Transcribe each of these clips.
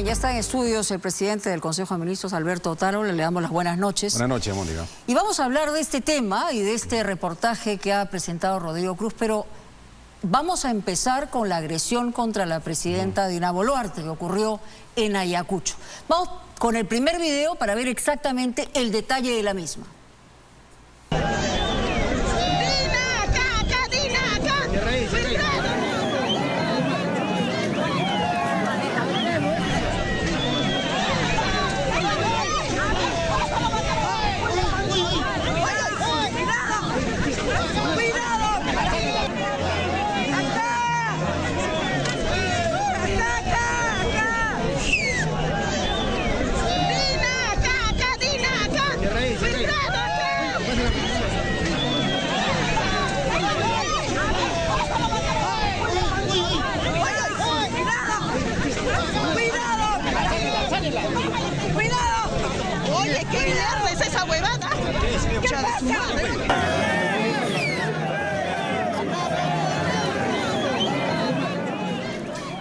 Bien, ya está en estudios el presidente del Consejo de Ministros, Alberto Otárola. Le damos las buenas noches. Buenas noches, Mónica. Y vamos a hablar de este tema y de este reportaje que ha presentado Rodrigo Cruz, pero vamos a empezar con la agresión contra la presidenta Dina Boluarte que ocurrió en Ayacucho. Vamos con el primer video para ver exactamente el detalle de la misma. ¡Cuidado! Oye, ¿qué mierda es esa huevada? ¿Qué pasa?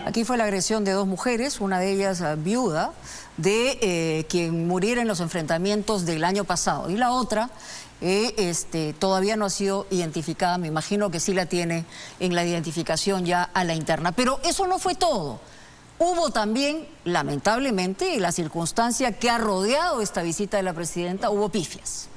Aquí fue la agresión de dos mujeres, una de ellas viuda, de quien muriera en los enfrentamientos del año pasado. Y la otra todavía no ha sido identificada, me imagino que sí la tiene en la identificación ya a la interna. Pero eso no fue todo. Hubo también, lamentablemente, en la circunstancia que ha rodeado esta visita de la presidenta, hubo pifias.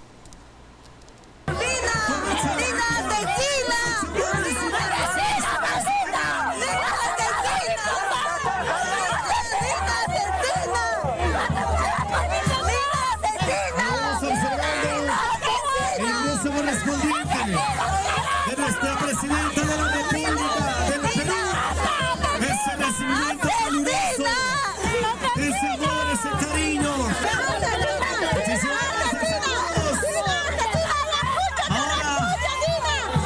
De nuestra presidenta de la República del Perú, ese recibimiento caluroso, ese amor, ese cariño. Ahora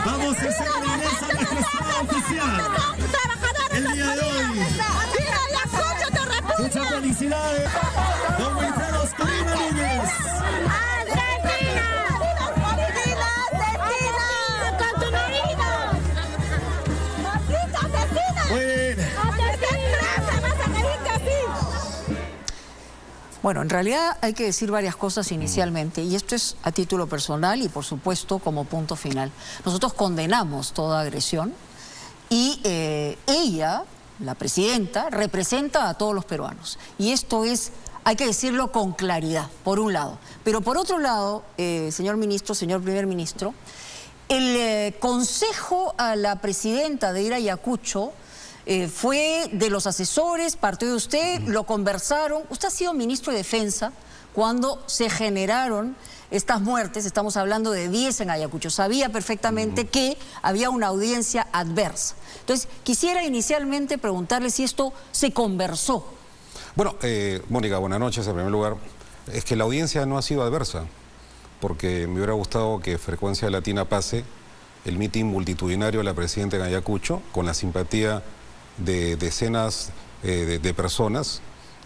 vamos a hacer la ingresa a nuestro estado oficial. El día de hoy, muchas felicidades, don Wilfredo Oscarina Núñez. Bueno, en realidad hay que decir varias cosas inicialmente, y esto es a título personal y por supuesto como punto final. Nosotros condenamos toda agresión y ella, la presidenta, representa a todos los peruanos. Y esto es, hay que decirlo con claridad, por un lado. Pero por otro lado, señor ministro, señor primer ministro, el consejo a la presidenta de ir a Ayacucho fue de los asesores, partió de usted, lo conversaron. Usted ha sido ministro de Defensa cuando se generaron estas muertes, estamos hablando de 10 en Ayacucho. Sabía perfectamente que había una audiencia adversa. Entonces, quisiera inicialmente preguntarle si esto se conversó. Bueno, Mónica, buenas noches en primer lugar. Es que la audiencia no ha sido adversa, porque me hubiera gustado que Frecuencia Latina pase el mitin multitudinario de la presidenta en Ayacucho con la simpatía de decenas de personas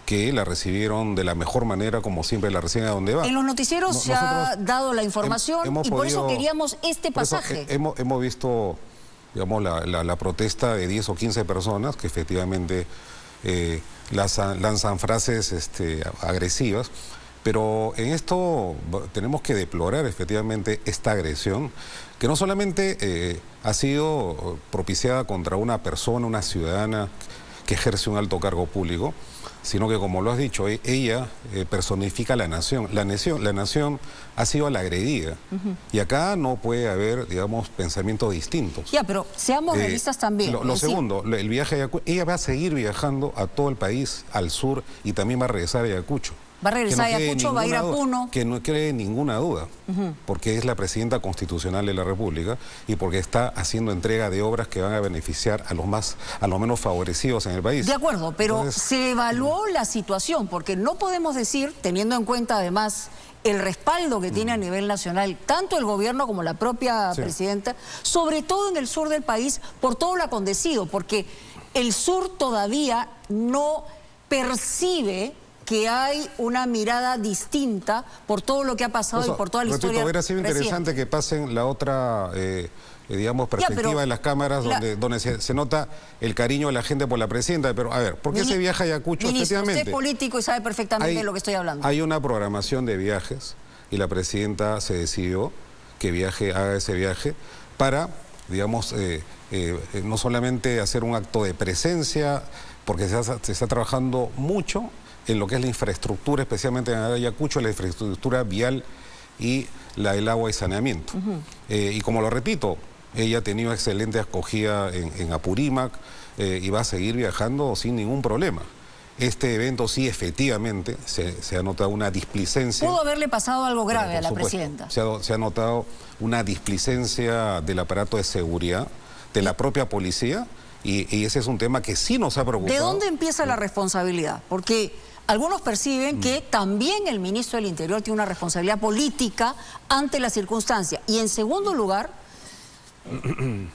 que la recibieron de la mejor manera, como siempre la reciben a donde va. En los noticieros se ha dado la información y por eso queríamos este pasaje. Hemos visto, digamos, la protesta de 10 o 15 personas que efectivamente lanzan frases agresivas, pero en esto tenemos que deplorar efectivamente esta agresión, que no solamente ha sido propiciada contra una persona, una ciudadana que ejerce un alto cargo público, sino que, como lo has dicho, ella personifica la nación. La nación ha sido la agredida. Y acá no puede haber, digamos, pensamientos distintos. Ya, pero seamos realistas también. Lo segundo, el viaje a Ayacucho, ella va a seguir viajando a todo el país, al sur, y también va a regresar a Ayacucho. Va a regresar a Ayacucho, va a ir a Puno. Que no cree ninguna duda, porque es la presidenta constitucional de la República y porque está haciendo entrega de obras que van a beneficiar a los menos favorecidos en el país. De acuerdo, pero entonces, se evaluó la situación, porque no podemos decir, teniendo en cuenta además el respaldo que tiene a nivel nacional, tanto el gobierno como la propia presidenta, sobre todo en el sur del país, por todo lo acontecido, porque el sur todavía no percibe que hay una mirada distinta por todo lo que ha pasado y por toda la historia hubiera sido interesante que pasen la otra digamos, perspectiva en las cámaras donde se nota el cariño de la gente por la presidenta. Pero, a ver, ¿por qué se viaja a Ayacucho? Ministro, Efectivamente, usted es político y sabe perfectamente de lo que estoy hablando. Hay una programación de viajes y la presidenta se decidió que haga ese viaje para, digamos, no solamente hacer un acto de presencia, porque se está trabajando mucho en lo que es la infraestructura, especialmente en Ayacucho, la infraestructura vial y la del agua y saneamiento. Y como lo repito, ella ha tenido excelente acogida en Apurímac y va a seguir viajando sin ningún problema. Este evento sí, efectivamente, se ha notado una displicencia. ¿Pudo haberle pasado algo grave a la presidenta? Se ha notado una displicencia del aparato de seguridad, de la propia policía, y ese es un tema que sí nos ha preocupado. ¿De dónde empieza la responsabilidad? Porque algunos perciben que también el ministro del Interior tiene una responsabilidad política ante la circunstancia. Y en segundo lugar,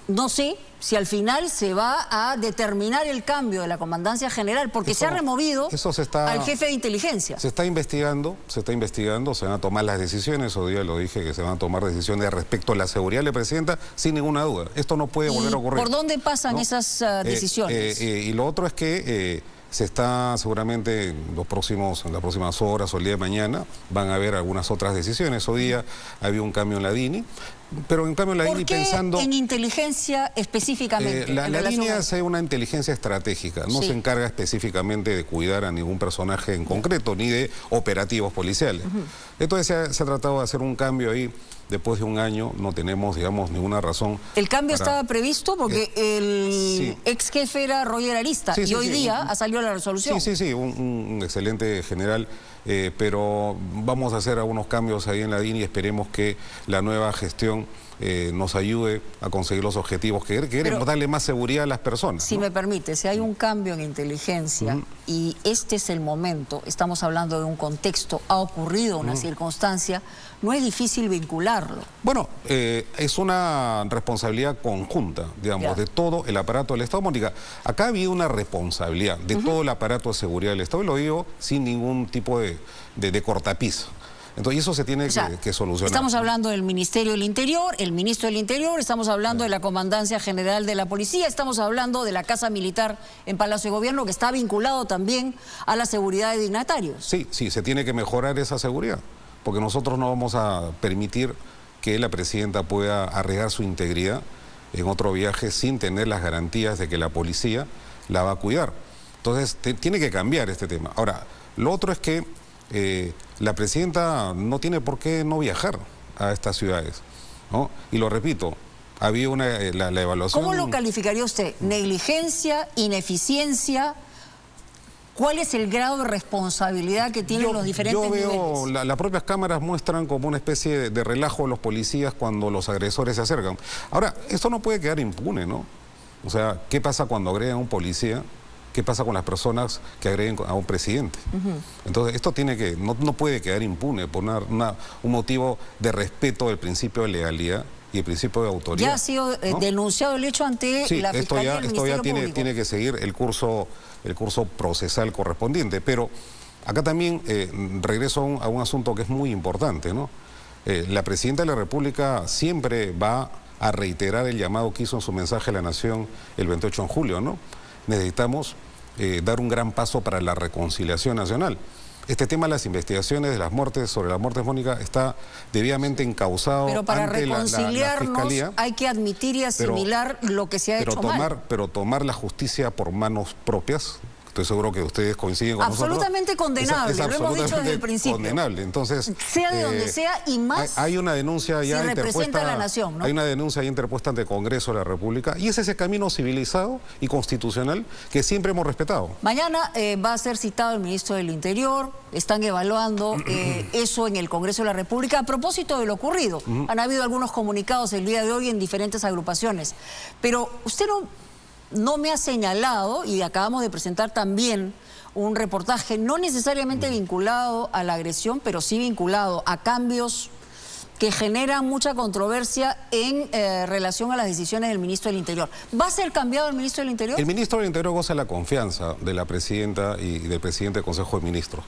no sé si al final se va a determinar el cambio de la Comandancia General, porque se ha removido al jefe de inteligencia. Se está investigando, se van a tomar las decisiones. Hoy día lo dije, que se van a tomar decisiones respecto a la seguridad de la presidenta, sin ninguna duda. Esto no puede volver a ocurrir. ¿Por dónde pasan esas decisiones? Y lo otro es que se está seguramente en las próximas horas o el día de mañana van a haber algunas otras decisiones. Hoy día había un cambio en la DINI, pero en cambio en la DINI pensando... ¿Por qué en inteligencia específicamente? La DINI hace una inteligencia estratégica, no se encarga específicamente de cuidar a ningún personaje en concreto, ni de operativos policiales. Entonces se ha tratado de hacer un cambio ahí. Después de un año no tenemos, digamos, ninguna razón. ¿El cambio estaba previsto? Porque el ex jefe era Roger Arista y hoy día ha salido la resolución. Sí, un excelente general, pero vamos a hacer algunos cambios ahí en la DINI y esperemos que la nueva gestión nos ayude a conseguir los objetivos que queremos, darle más seguridad a las personas. Si me permite, si hay un cambio en inteligencia y este es el momento, estamos hablando de un contexto, ha ocurrido una circunstancia, no es difícil vincularlo. Bueno, es una responsabilidad conjunta, digamos, de todo el aparato del Estado. Mónica, acá había una responsabilidad de todo el aparato de seguridad del Estado, y lo digo sin ningún tipo de cortapisa. Entonces eso se tiene que solucionar. Estamos hablando del Ministerio del Interior, el Ministro del Interior, estamos hablando de la Comandancia General de la Policía, estamos hablando de la Casa Militar en Palacio de Gobierno, que está vinculado también a la seguridad de dignatarios. Sí, se tiene que mejorar esa seguridad, porque nosotros no vamos a permitir que la presidenta pueda arriesgar su integridad en otro viaje sin tener las garantías de que la policía la va a cuidar. Entonces tiene que cambiar este tema. Ahora, lo otro es que la presidenta no tiene por qué no viajar a estas ciudades, ¿no? Y lo repito, había la evaluación... ¿Cómo lo calificaría usted? ¿Negligencia, ineficiencia? ¿Cuál es el grado de responsabilidad que tienen los diferentes niveles? Yo veo, las propias cámaras muestran como una especie de relajo a los policías cuando los agresores se acercan. Ahora, esto no puede quedar impune, ¿no? O sea, ¿qué pasa cuando agreden a un policía? ¿Qué pasa con las personas que agreden a un presidente? Entonces, esto no puede quedar impune por un motivo de respeto del principio de legalidad y el principio de autoridad. Ya ha sido denunciado el hecho ante la Fiscalía del Ministerio Público. Esto ya tiene que seguir el curso procesal correspondiente. Pero acá también regreso a un asunto que es muy importante, ¿no? La Presidenta de la República siempre va a reiterar el llamado que hizo en su mensaje a la Nación el 28 de julio, ¿no? Necesitamos dar un gran paso para la reconciliación nacional. Este tema de las investigaciones de las muertes, sobre las muertes, Mónica, está debidamente encauzado. Pero para ante reconciliarnos la Fiscalía, hay que admitir y asimilar lo que se ha hecho mal. Pero tomar la justicia por manos propias, estoy seguro que ustedes coinciden con absolutamente nosotros. Condenable, es lo hemos dicho desde el principio. Condenable, entonces... Sea de donde sea y más hay una denuncia ya si representa a la nación, ¿no? Hay una denuncia ya interpuesta ante el Congreso de la República y es ese camino civilizado y constitucional que siempre hemos respetado. Mañana va a ser citado el Ministro del Interior, están evaluando eso en el Congreso de la República a propósito de lo ocurrido. Han habido algunos comunicados el día de hoy en diferentes agrupaciones, pero usted no me ha señalado, y acabamos de presentar también un reportaje no necesariamente vinculado a la agresión, pero sí vinculado a cambios que generan mucha controversia en relación a las decisiones del Ministro del Interior. ¿Va a ser cambiado el Ministro del Interior? El Ministro del Interior goza la confianza de la Presidenta y del Presidente del Consejo de Ministros.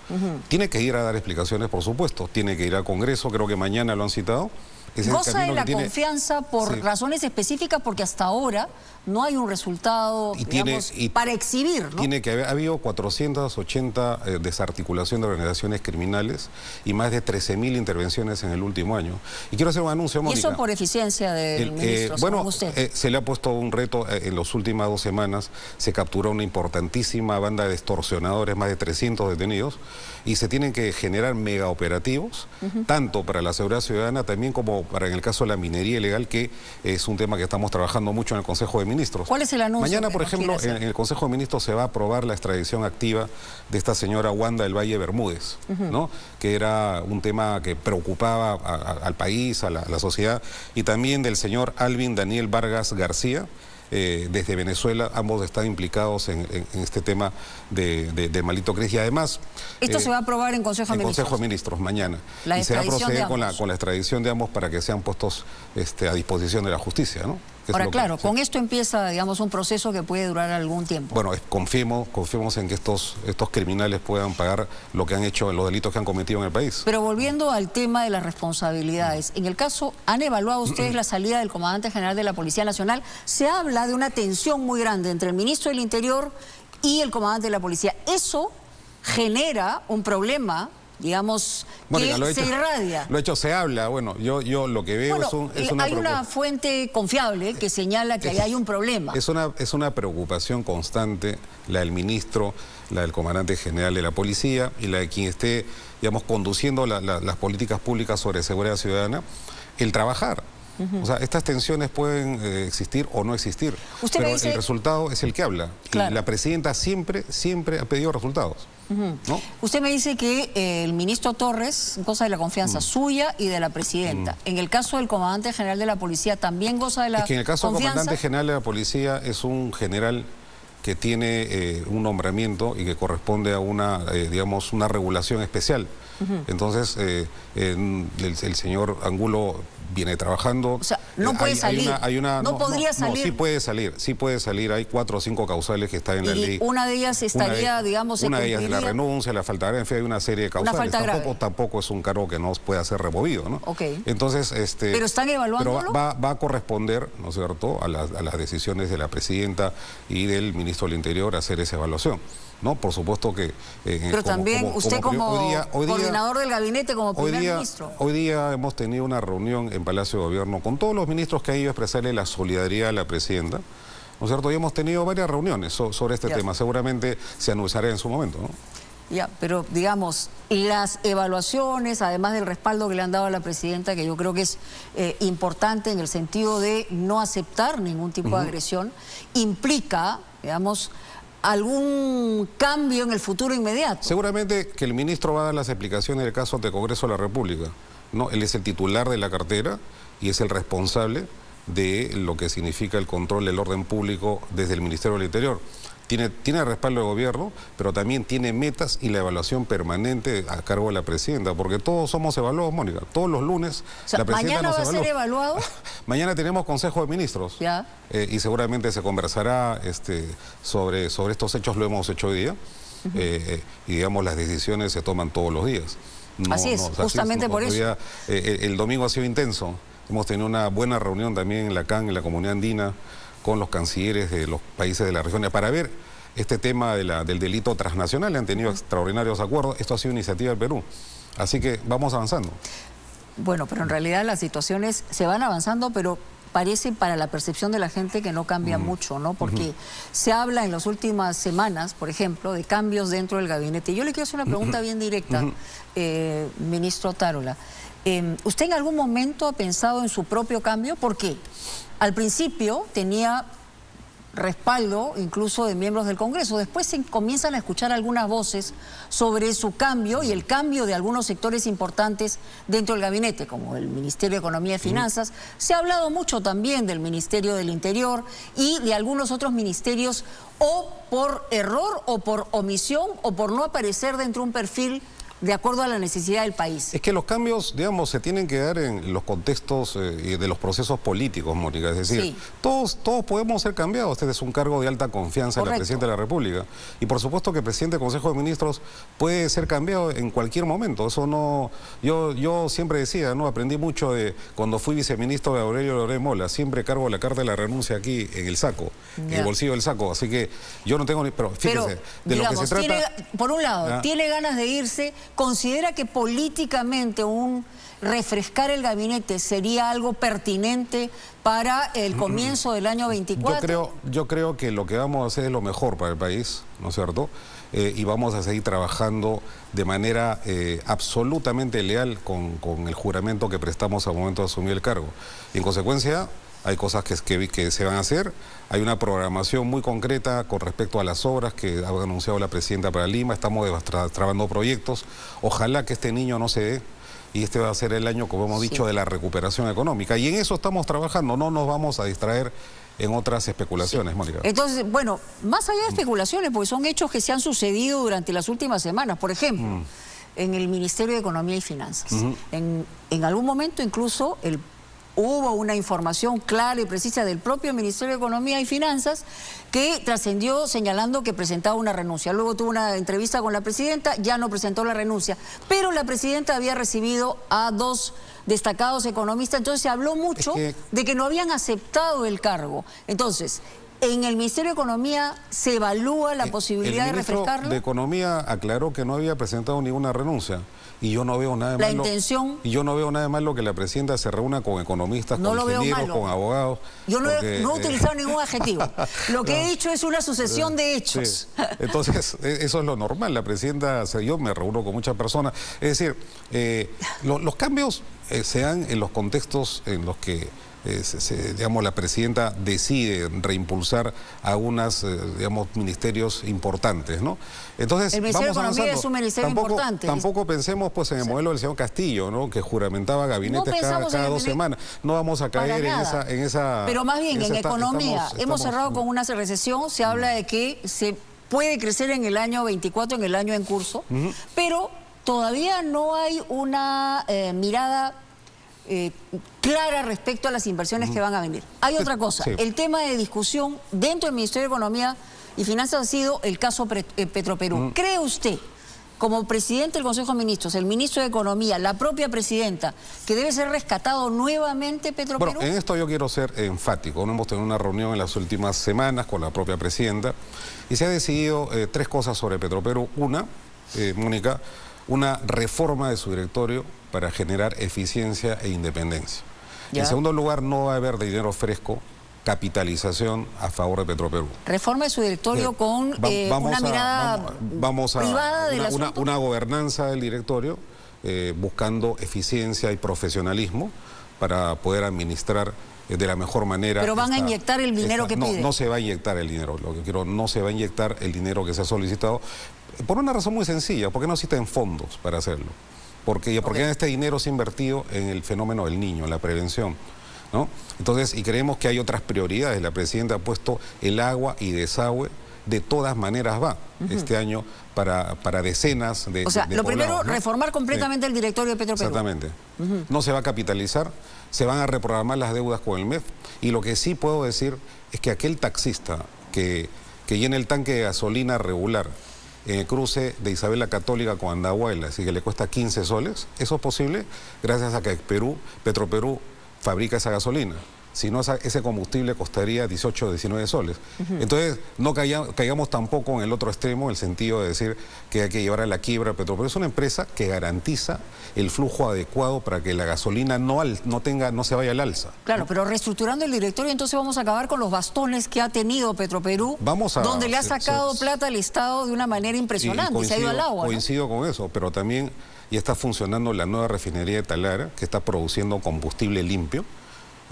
Tiene que ir a dar explicaciones, por supuesto. Tiene que ir al Congreso, creo que mañana lo han citado. Goza de la confianza por razones específicas, porque hasta ahora no hay un resultado, digamos, para exhibir, ¿no? Tiene que haber, ha habido 480 desarticulación de organizaciones criminales y más de 13.000 intervenciones en el último año. Y quiero hacer un anuncio, Mónica. ¿Y eso por eficiencia del ministro, bueno, usted? Se le ha puesto un reto en las últimas 2 semanas. Se capturó una importantísima banda de extorsionadores, más de 300 detenidos, y se tienen que generar mega operativos, tanto para la seguridad ciudadana también como para en el caso de la minería ilegal, que es un tema que estamos trabajando mucho en el Consejo de Ministros. ¿Cuál es el anuncio? Mañana, por ejemplo, en el Consejo de Ministros se va a aprobar la extradición activa de esta señora Wanda del Valle Bermúdez, ¿no? Que era un tema que preocupaba al país, a la sociedad, y también del señor Alvin Daniel Vargas García, desde Venezuela. Ambos están implicados en este tema de Malito Cris. Y además... Esto se va a aprobar en Consejo de Ministros. En Consejo de Ministros, mañana. Y se va a proceder con la extradición de ambos para que sean puestos a disposición de la justicia, ¿no? Ahora, claro, con esto empieza, digamos, un proceso que puede durar algún tiempo. Bueno, confiemos en que estos criminales puedan pagar lo que han hecho, los delitos que han cometido en el país. Pero volviendo al tema de las responsabilidades, en el caso, ¿han evaluado ustedes la salida del comandante general de la Policía Nacional? Se habla de una tensión muy grande entre el ministro del Interior y el comandante de la Policía. Eso genera un problema, digamos, que se irradia. Lo hecho se habla, bueno, yo lo que veo es una... Hay una fuente confiable que señala que ahí hay un problema. Es una preocupación constante, la del ministro, la del comandante general de la policía y la de quien esté, digamos, conduciendo las políticas públicas sobre seguridad ciudadana, el trabajar. O sea, estas tensiones pueden existir o no existir, pero el resultado es el que habla. Claro. Y la presidenta siempre ha pedido resultados. ¿No? Usted me dice que el ministro Torres goza de la confianza suya y de la presidenta. En el caso del comandante general de la policía, ¿también goza de la confianza? Es que en el caso del comandante general de la policía es un general que tiene un nombramiento y que corresponde a una, digamos, una regulación especial. Entonces, el señor Angulo viene trabajando. O sea, no puede salir. No podría salir. No, sí puede salir. Hay 4 o 5 causales que están en la ley. Una de ellas estaría, digamos, una de ellas es la renuncia, la falta grave, en fin, hay una serie de causales. Tampoco es un cargo que no pueda ser removido, ¿no? Entonces, pero están evaluándolo. Pero va a corresponder, ¿no es cierto?, a las decisiones de la presidenta y del ministro del Interior hacer esa evaluación. ¿No? Por supuesto que... pero también usted como coordinador del gabinete, como primer ministro. Hoy día hemos tenido una reunión en Palacio de Gobierno con todos los ministros que han ido a expresarle la solidaridad a la presidenta, ¿no es cierto? Y hemos tenido varias reuniones sobre este tema. Seguramente se anunciará en su momento, ¿no? Ya, pero digamos, las evaluaciones, además del respaldo que le han dado a la presidenta, que yo creo que es importante en el sentido de no aceptar ningún tipo de agresión, implica, digamos, algún cambio en el futuro inmediato. Seguramente que el ministro va a dar las explicaciones del caso ante Congreso de la República, ¿no? Él es el titular de la cartera y es el responsable de lo que significa el control del orden público desde el Ministerio del Interior. Tiene respaldo de gobierno, pero también tiene metas y la evaluación permanente a cargo de la presidenta, porque todos somos evaluados, Mónica. Todos los lunes la presidenta nos evalúa. ¿Mañana va a ser evaluado? Mañana tenemos Consejo de Ministros. Ya. Y seguramente se conversará sobre estos hechos, lo hemos hecho hoy día. Y digamos, las decisiones se toman todos los días. Así es, justamente por eso. El domingo ha sido intenso. Hemos tenido una buena reunión también en la CAN, en la Comunidad Andina, con los cancilleres de los países de la región, para ver este tema del delito transnacional. Han tenido extraordinarios acuerdos. Esto ha sido iniciativa del Perú. Así que vamos avanzando. Bueno, pero en realidad las situaciones se van avanzando, pero parece para la percepción de la gente que no cambia mucho, ¿no? Porque se habla en las últimas semanas, por ejemplo, de cambios dentro del gabinete. Yo le quiero hacer una pregunta bien directa, ministro Tarola. ¿Usted en algún momento ha pensado en su propio cambio? ¿Por qué? Al principio tenía respaldo incluso de miembros del Congreso. Después se comienzan a escuchar algunas voces sobre su cambio y el cambio de algunos sectores importantes dentro del gabinete, como el Ministerio de Economía y Finanzas. Se ha hablado mucho también del Ministerio del Interior y de algunos otros ministerios, o por error o por omisión o por no aparecer dentro de un perfil de acuerdo a la necesidad del país. Es que los cambios, digamos, se tienen que dar en los contextos de los procesos políticos, Mónica. Es decir, Sí. todos podemos ser cambiados. Este es un cargo de alta confianza en la Correcto. Presidenta de la República. Y por supuesto que el Presidente del Consejo de Ministros puede ser cambiado en cualquier momento. Eso no... Yo siempre decía, ¿no? Aprendí mucho de cuando fui viceministro de Aurelio Loret Mola. Siempre cargo la carta de la renuncia aquí en el saco, en el bolsillo del saco. Así que yo no tengo ni... Pero fíjese, de digamos, lo que se trata... por un lado, Ah. tiene ganas de irse, considera que políticamente refrescar el gabinete sería algo pertinente para el comienzo del año 24. Yo creo que lo que vamos a hacer es lo mejor para el país, ¿no es cierto? Y vamos a seguir trabajando de manera absolutamente leal con el juramento que prestamos al momento de asumir el cargo. Y en consecuencia, hay cosas que se van a hacer. Hay una programación muy concreta con respecto a las obras que ha anunciado la Presidenta para Lima. Estamos trabajando proyectos. Ojalá que este niño no se dé. Y este va a ser el año, como hemos dicho, de la recuperación económica. Y en eso estamos trabajando. No nos vamos a distraer en otras especulaciones, Mónica. Entonces, bueno, más allá de especulaciones, porque son hechos que se han sucedido durante las últimas semanas. Por ejemplo, en el Ministerio de Economía y Finanzas. En algún momento incluso hubo una información clara y precisa del propio Ministerio de Economía y Finanzas que trascendió señalando que presentaba una renuncia. Luego tuvo una entrevista con la Presidenta, ya no presentó la renuncia. Pero la Presidenta había recibido a 2 destacados economistas, entonces se habló mucho de que no habían aceptado el cargo. Entonces, ¿en el Ministerio de Economía se evalúa la posibilidad de refrescarlo? El ministro de Economía aclaró que no había presentado ninguna renuncia. Y yo no veo nada de malo. La intención... Y yo no veo nada de malo que la Presidenta se reúna con economistas, no con ingenieros, con abogados. Yo no porque, he utilizado ningún adjetivo. Lo que he dicho es una sucesión de hechos. Sí. Entonces, eso es lo normal. La Presidenta, yo me reúno con muchas personas. Es decir, los cambios se dan en los contextos en los que digamos, la Presidenta decide reimpulsar algunos ministerios importantes, ¿no? Entonces, el Ministerio de Economía es un ministerio importante. Tampoco pensemos pues en el modelo del señor Castillo, ¿no? Que juramentaba gabinetes cada 2 semanas. No vamos a caer en esa... Pero más bien, en economía, hemos cerrado con una recesión, se habla de que se puede crecer en el año 24, en el año en curso, pero todavía no hay una mirada clara respecto a las inversiones que van a venir. Hay otra cosa, el tema de discusión dentro del Ministerio de Economía y Finanzas ha sido el caso Petroperú. ¿Cree usted, como presidente del Consejo de Ministros, el ministro de Economía, la propia presidenta, que debe ser rescatado nuevamente Petroperú? Bueno, en esto yo quiero ser enfático. Hemos tenido una reunión en las últimas semanas con la propia presidenta y se ha decidido 3 cosas sobre Petroperú. Una, Mónica, una reforma de su directorio para generar eficiencia e independencia. En segundo lugar, no va a haber dinero fresco, capitalización a favor de Petroperú. Reforma de su directorio con una mirada privada del asunto. Una gobernanza del directorio buscando eficiencia y profesionalismo para poder administrar de la mejor manera. Pero van a inyectar el dinero que pide. No se va a inyectar el dinero, no se va a inyectar el dinero que se ha solicitado, por una razón muy sencilla, porque no existen fondos para hacerlo. Porque este dinero se ha invertido en el fenómeno del niño, en la prevención, ¿no? Entonces, y creemos que hay otras prioridades. La Presidenta ha puesto el agua y desagüe, de todas maneras va este año para decenas de O sea, lo primero, poblados, ¿no? reformar completamente el directorio de Petroperú. Exactamente. No se va a capitalizar, se van a reprogramar las deudas con el MEF, y lo que sí puedo decir es que aquel taxista que llena el tanque de gasolina regular en el cruce de Isabel la Católica con Andahuayla, así que le cuesta 15 soles, eso es posible gracias a que Petroperú fabrica esa gasolina. Si no, ese combustible costaría 18 o 19 soles. Entonces, no caigamos tampoco en el otro extremo, en el sentido de decir que hay que llevar a la quiebra a Petroperú. Es una empresa que garantiza el flujo adecuado para que la gasolina no se vaya al alza. Claro, pero reestructurando el directorio, entonces vamos a acabar con los bastones que ha tenido Petroperú, donde le ha sacado plata al Estado de una manera impresionante, se ha ido al agua, ¿no? Coincido con eso, pero también ya está funcionando la nueva refinería de Talara, que está produciendo combustible limpio,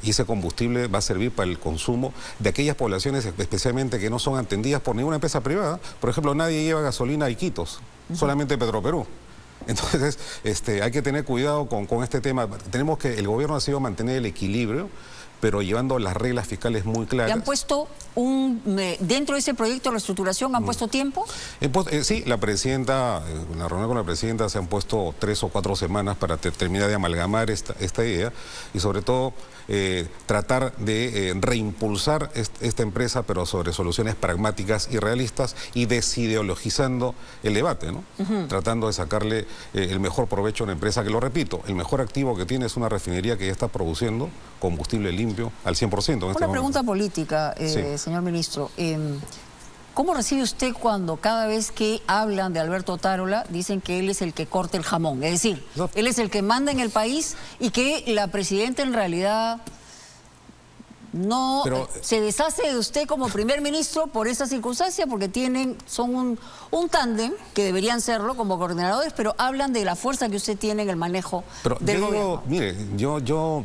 y ese combustible va a servir para el consumo de aquellas poblaciones especialmente que no son atendidas por ninguna empresa privada. Por ejemplo, nadie lleva gasolina a Iquitos, solamente Petroperú. Entonces, hay que tener cuidado con este tema. El gobierno ha sido mantener el equilibrio pero llevando las reglas fiscales muy claras. ¿Le han puesto dentro de ese proyecto de reestructuración, han puesto tiempo? Sí, la presidenta, en la reunión con la presidenta se han puesto 3 o 4 semanas para terminar de amalgamar esta idea y sobre todo tratar de reimpulsar esta empresa, pero sobre soluciones pragmáticas y realistas y desideologizando el debate, ¿no? Tratando de sacarle el mejor provecho a una empresa que, lo repito, el mejor activo que tiene es una refinería que ya está produciendo combustible limpio al 100%. Una pregunta política, Sí. Señor ministro. ¿Cómo recibe usted cuando cada vez que hablan de Alberto Otárola dicen que él es el que corta el jamón? Es decir, él es el que manda en el país y que la presidenta en realidad no se deshace de usted como primer ministro por esa circunstancia, porque son un tándem, que deberían serlo como coordinadores, pero hablan de la fuerza que usted tiene en el manejo del gobierno. Mire, yo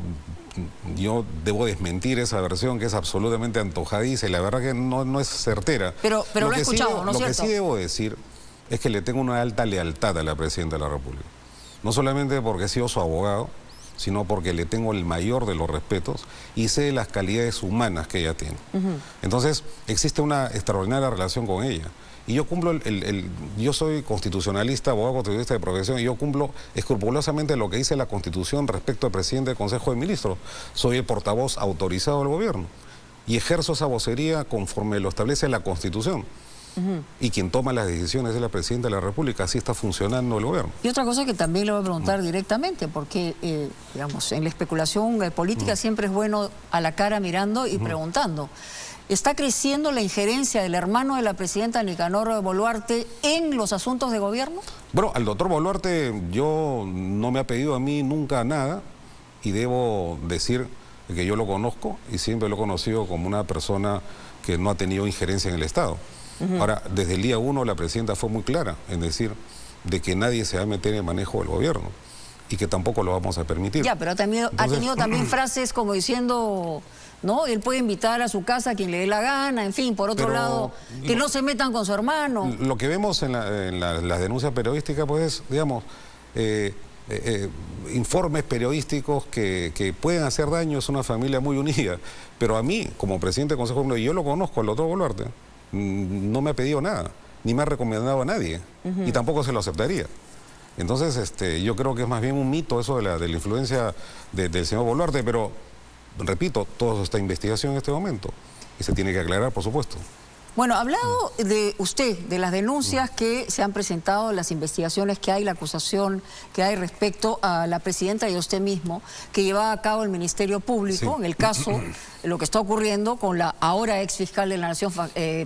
debo desmentir esa versión que es absolutamente antojadiza y la verdad que no es certera. Pero lo he escuchado, ¿no es cierto? Lo que sí debo decir es que le tengo una alta lealtad a la presidenta de la República. No solamente porque he sido su abogado, sino porque le tengo el mayor de los respetos y sé de las calidades humanas que ella tiene. Entonces, existe una extraordinaria relación con ella. Y yo cumplo yo soy constitucionalista, abogado constitucionalista de profesión, y yo cumplo escrupulosamente lo que dice la Constitución respecto al presidente del Consejo de Ministros. Soy el portavoz autorizado del gobierno y ejerzo esa vocería conforme lo establece la Constitución. Y quien toma las decisiones es la presidenta de la República, así está funcionando el gobierno. Y otra cosa que también le voy a preguntar directamente, porque, digamos, en la especulación política siempre es bueno a la cara mirando y preguntando. ¿Está creciendo la injerencia del hermano de la presidenta Nicanor Boluarte en los asuntos de gobierno? Bueno, al doctor Boluarte no me ha pedido a mí nunca nada y debo decir que yo lo conozco y siempre lo he conocido como una persona que no ha tenido injerencia en el Estado. Ahora, desde el día 1 la presidenta fue muy clara en decir de que nadie se va a meter en el manejo del gobierno y que tampoco lo vamos a permitir. Ya, pero ha tenido también frases como diciendo, ¿no? Él puede invitar a su casa a quien le dé la gana, en fin, por otro lado, que no se metan con su hermano. Lo que vemos en las denuncias periodísticas, pues, digamos, informes periodísticos que pueden hacer daño, es una familia muy unida. Pero a mí, como presidente del Consejo, yo lo conozco, al doctor Boluarte, no me ha pedido nada, ni me ha recomendado a nadie, y tampoco se lo aceptaría. Entonces, yo creo que es más bien un mito eso de la influencia del señor Boluarte, pero, repito, todo está en investigación en este momento, y se tiene que aclarar, por supuesto. Bueno, hablado de usted, de las denuncias que se han presentado, las investigaciones que hay, la acusación que hay respecto a la presidenta y a usted mismo, que lleva a cabo el Ministerio Público, en el caso, lo que está ocurriendo con la ahora ex fiscal de la Nación,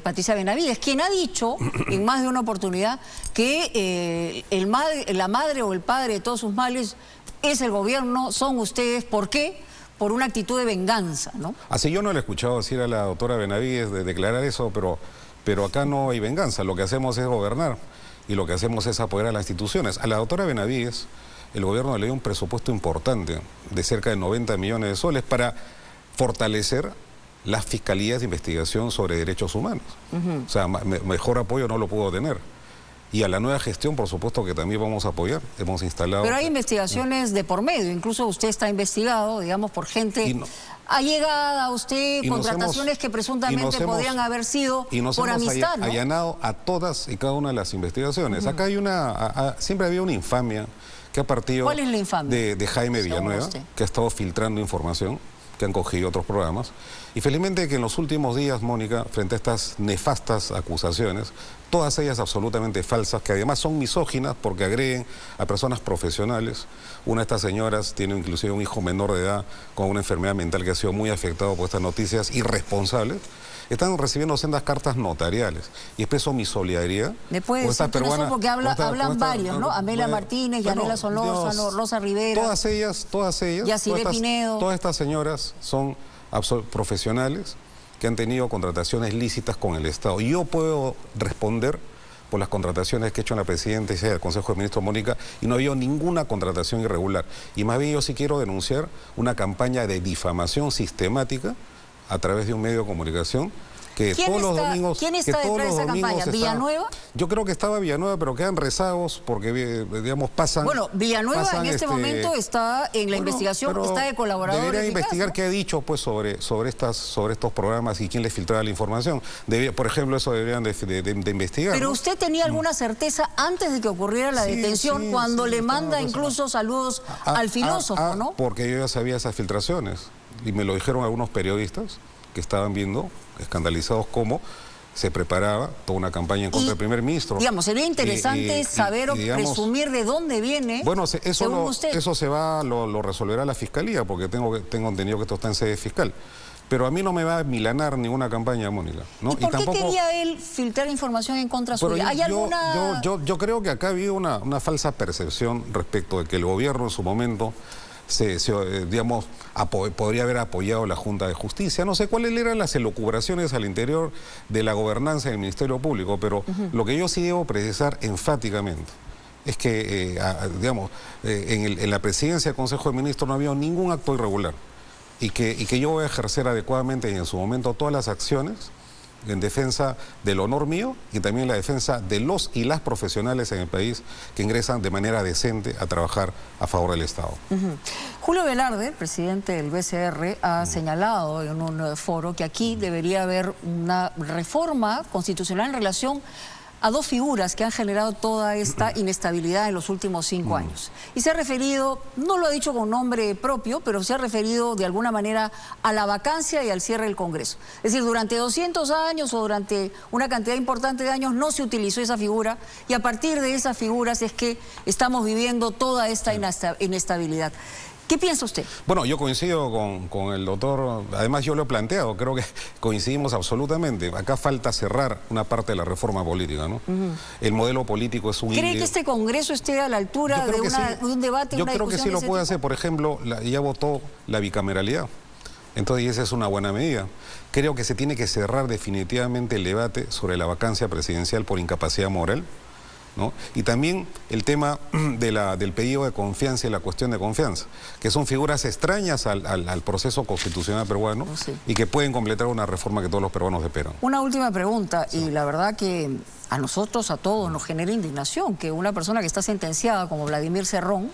Patricia Benavides, quien ha dicho en más de una oportunidad que la madre o el padre de todos sus males es el gobierno, son ustedes. ¿Por qué? Por una actitud de venganza, ¿no? Así yo no le he escuchado decir a la doctora Benavides de declarar eso, pero acá no hay venganza. Lo que hacemos es gobernar y lo que hacemos es apoyar a las instituciones. A la doctora Benavides, el gobierno le dio un presupuesto importante de cerca de 90 millones de soles para fortalecer las fiscalías de investigación sobre derechos humanos. O sea, mejor apoyo no lo puedo tener. Y a la nueva gestión, por supuesto, que también vamos a apoyar. Hemos instalado... Pero hay investigaciones de por medio. Incluso usted está investigado, digamos, por gente allegada a usted, contrataciones que presuntamente podrían haber sido por amistad, ¿no? Allanado a todas y cada una de las investigaciones. Acá hay siempre había una infamia que ha partido... ¿Cuál es la infamia? De Jaime Villanueva, que ha estado filtrando información, que han cogido otros programas. Y felizmente que en los últimos días, Mónica, frente a estas nefastas acusaciones, todas ellas absolutamente falsas, que además son misóginas porque agreden a personas profesionales. Una de estas señoras tiene inclusive un hijo menor de edad con una enfermedad mental que ha sido muy afectado por estas noticias irresponsables. Están recibiendo sendas cartas notariales y expreso mi solidaridad. Después de peruana, porque hablan varios, ¿no? Amelia Martínez, Yanela Solórzano, Rosa Rivera. Todas ellas, Yaciré Pinedo. Todas estas señoras son profesionales que han tenido contrataciones lícitas con el Estado. Yo puedo responder por las contrataciones que he hecho en la presidencia del Consejo de Ministros, Mónica, y no ha habido ninguna contratación irregular. Y más bien yo sí quiero denunciar una campaña de difamación sistemática a través de un medio de comunicación que todos los domingos... ¿Quién está detrás de esa campaña? ¿Villanueva? Yo creo que estaba Villanueva, pero quedan rezagos porque, digamos, pasan... Bueno, Villanueva en este momento está en la investigación, está de colaborador. Debería investigar, ¿no?, qué ha dicho pues sobre estos programas y quién les filtraba la información. Por ejemplo, eso deberían de investigar. Pero ¿no? ¿usted tenía alguna certeza antes de que ocurriera la detención, cuando le manda incluso saludos al filósofo, ¿no? Porque yo ya sabía esas filtraciones y me lo dijeron algunos periodistas que estaban viendo, escandalizados, cómo se preparaba toda una campaña en contra del primer ministro. Digamos, sería interesante saber o presumir de dónde viene. Bueno, eso lo resolverá la Fiscalía, porque tengo entendido que esto está en sede fiscal. Pero a mí no me va a milanar ninguna campaña, Mónica, ¿no? ¿Y por qué quería él filtrar información en contra suya? ¿Hay alguna...? Yo creo que acá había una falsa percepción respecto de que el gobierno en su momento digamos, podría haber apoyado la Junta de Justicia. No sé cuáles eran las elucubraciones al interior de la gobernanza del Ministerio Público, pero lo que yo sí debo precisar enfáticamente es que, digamos, en la presidencia del Consejo de Ministros no había ningún acto irregular y que yo voy a ejercer adecuadamente y en su momento todas las acciones en defensa del honor mío y también la defensa de los y las profesionales en el país que ingresan de manera decente a trabajar a favor del Estado. Julio Velarde, presidente del BCR, ha señalado en un foro que aquí debería haber una reforma constitucional en relación a dos figuras que han generado toda esta inestabilidad en los últimos 5 años. Y se ha referido, no lo ha dicho con nombre propio, pero se ha referido de alguna manera a la vacancia y al cierre del Congreso. Es decir, durante 200 años o durante una cantidad importante de años no se utilizó esa figura y a partir de esas figuras es que estamos viviendo toda esta inestabilidad. ¿Qué piensa usted? Bueno, yo coincido con el doctor, además yo lo he planteado, creo que coincidimos absolutamente. Acá falta cerrar una parte de la reforma política, ¿no? El modelo político es un... ¿Cree que este Congreso esté a la altura de un debate, una discusión? Yo creo que sí lo puede hacer. Por ejemplo, ya votó la bicameralidad. Entonces esa es una buena medida. Creo que se tiene que cerrar definitivamente el debate sobre la vacancia presidencial por incapacidad moral, ¿no? Y también el tema del pedido de confianza y la cuestión de confianza, que son figuras extrañas al proceso constitucional peruano y que pueden completar una reforma que todos los peruanos esperan. Una última pregunta, y la verdad que a nosotros, a todos, nos genera indignación que una persona que está sentenciada como Vladimir Cerrón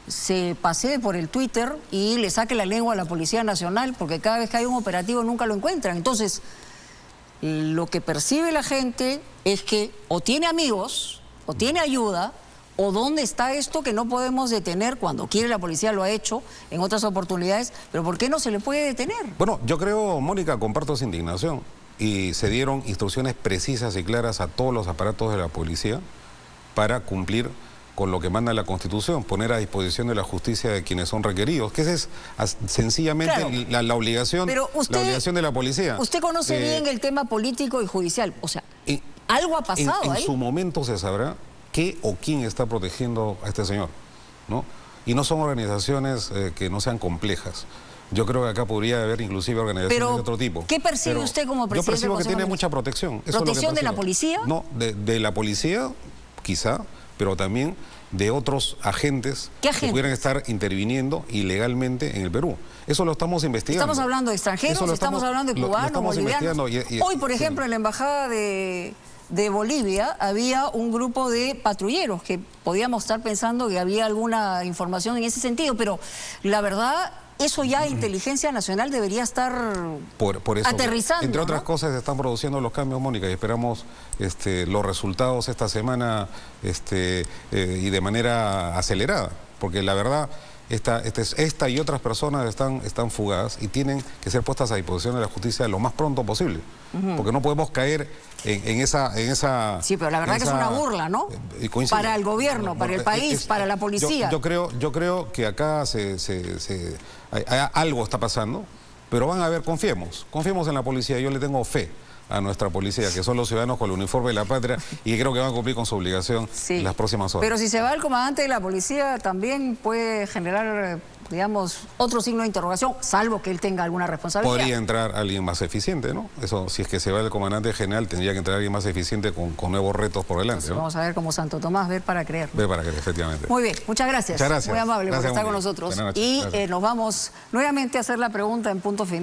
se pasee por el Twitter y le saque la lengua a la Policía Nacional, porque cada vez que hay un operativo nunca lo encuentran. Entonces, lo que percibe la gente es que o tiene amigos o tiene ayuda, o dónde está esto que no podemos detener. Cuando quiere la policía lo ha hecho en otras oportunidades, pero ¿por qué no se le puede detener? Bueno, yo creo, Mónica, comparto esa indignación y se dieron instrucciones precisas y claras a todos los aparatos de la policía para cumplir con lo que manda la Constitución, poner a disposición de la justicia de quienes son requeridos, que esa es sencillamente la obligación, la obligación de la policía. Usted conoce bien el tema político y judicial, o sea, algo ha pasado ahí. En su momento se sabrá qué o quién está protegiendo a este señor, ¿no? Y no son organizaciones que no sean complejas. Yo creo que acá podría haber inclusive organizaciones de otro tipo. ¿Qué percibe usted como presidente? Yo percibo que tiene mucha protección. ¿Protección de la policía? No, de la policía, quizá, pero también de otros agentes que pudieran estar interviniendo ilegalmente en el Perú. Eso lo estamos investigando. ¿Estamos hablando de extranjeros? ¿Estamos hablando de cubanos, bolivianos? Hoy, por ejemplo, en la embajada de Bolivia había un grupo de patrulleros que podíamos estar pensando que había alguna información en ese sentido, pero la verdad, eso ya inteligencia nacional debería estar por eso, aterrizando. Entre otras cosas se están produciendo los cambios, Mónica, y esperamos los resultados esta semana y de manera acelerada, porque la verdad esta y otras personas están fugadas y tienen que ser puestas a disposición de la justicia lo más pronto posible, porque no podemos caer en esa... Sí, pero la verdad que es una burla, ¿no? Para el gobierno, para el país, para la policía. Yo creo que acá algo está pasando, pero van a ver, confiemos en la policía. Yo le tengo fe a nuestra policía, que son los ciudadanos con el uniforme de la patria y creo que van a cumplir con su obligación en las próximas horas. Pero si se va el comandante de la policía, también puede generar, digamos, otro signo de interrogación, salvo que él tenga alguna responsabilidad. Podría entrar alguien más eficiente, ¿no? Eso, si es que se va el comandante general, tendría que entrar alguien más eficiente con nuevos retos por delante, entonces, ¿no? Vamos a ver como Santo Tomás, ver para creer. Ver para creer, efectivamente. Muy bien, muchas gracias. Muchas gracias. Muy amable por estar con nosotros. Y nos vamos nuevamente a hacer la pregunta en punto final.